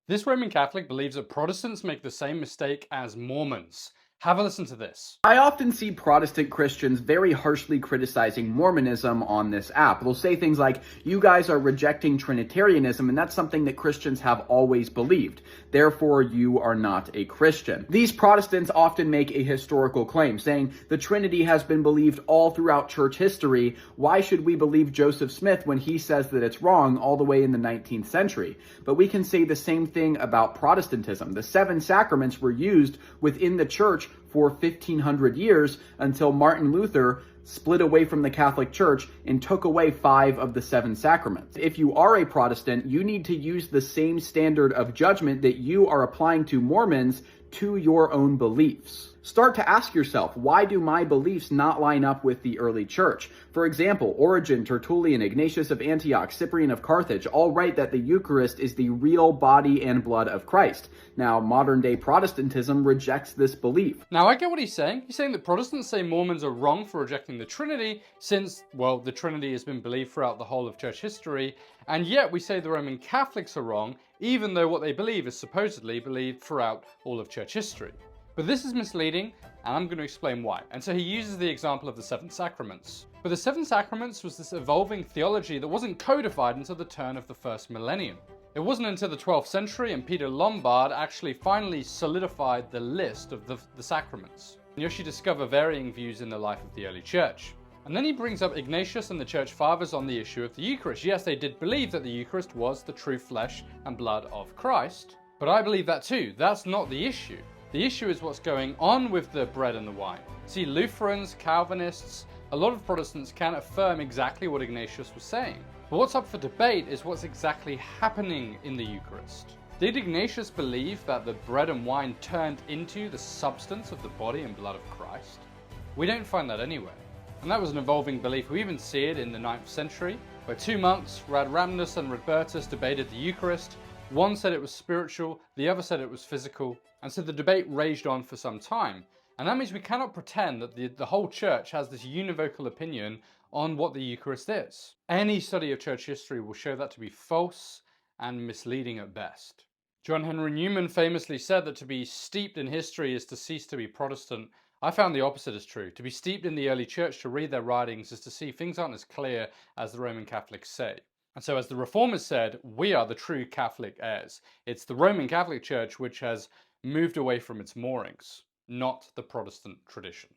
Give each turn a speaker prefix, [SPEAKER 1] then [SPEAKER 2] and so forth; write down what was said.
[SPEAKER 1] This Roman Catholic believes that Protestants make the same mistake as Mormons. Have a listen to this.
[SPEAKER 2] I often see Protestant Christians very harshly criticizing Mormonism on this app. They'll say things like, you guys are rejecting Trinitarianism, and that's something that Christians have always believed. Therefore, you are not a Christian. These Protestants often make a historical claim, saying the Trinity has been believed all throughout church history. Why should we believe Joseph Smith when he says that it's wrong all the way in the 19th century? But we can say the same thing about Protestantism. The 7 sacraments were used within the church for 1500 years until Martin Luther split away from the Catholic Church and took away 5 of the 7 sacraments. If you are a Protestant, you need to use the same standard of judgment that you are applying to Mormons to your own beliefs. Start to ask yourself, why do my beliefs not line up with the early church? For example, Origen, Tertullian, Ignatius of Antioch, Cyprian of Carthage all write that the Eucharist is the real body and blood of Christ. Now, modern-day Protestantism rejects this belief.
[SPEAKER 1] Now, I get what he's saying. He's saying that Protestants say Mormons are wrong for rejecting the Trinity since, well, the Trinity has been believed throughout the whole of church history, and yet we say the Roman Catholics are wrong, even though what they believe is supposedly believed throughout all of church history. But this is misleading, and I'm going to explain why. And so he uses the example of the 7 sacraments. But the 7 sacraments was this evolving theology that wasn't codified until the turn of the first millennium. It wasn't until the 12th century and Peter Lombard actually finally solidified the list of the sacraments. And you actually discover varying views in the life of the early church. And then he brings up Ignatius and the church fathers on the issue of the Eucharist. Yes, they did believe that the Eucharist was the true flesh and blood of Christ, but I believe that too. That's not the issue. The issue is what's going on with the bread and the wine. See, Lutherans, Calvinists, a lot of Protestants can affirm exactly what Ignatius was saying. But what's up for debate is what's exactly happening in the Eucharist. Did Ignatius believe that the bread and wine turned into the substance of the body and blood of Christ? We don't find that anywhere. And that was an evolving belief. We even see it in the 9th century, where 2 monks, Radramnus and Radbertus, debated the Eucharist. One said it was spiritual, the other said it was physical, and so the debate raged on for some time. And that means we cannot pretend that the whole church has this univocal opinion on what the Eucharist is. Any study of church history will show that to be false and misleading at best. John Henry Newman famously said that to be steeped in history is to cease to be Protestant. I found the opposite is true. To be steeped in the early church, to read their writings, is to see things aren't as clear as the Roman Catholics say. And so as the Reformers said, we are the true Catholic heirs. It's the Roman Catholic Church which has moved away from its moorings, not the Protestant tradition.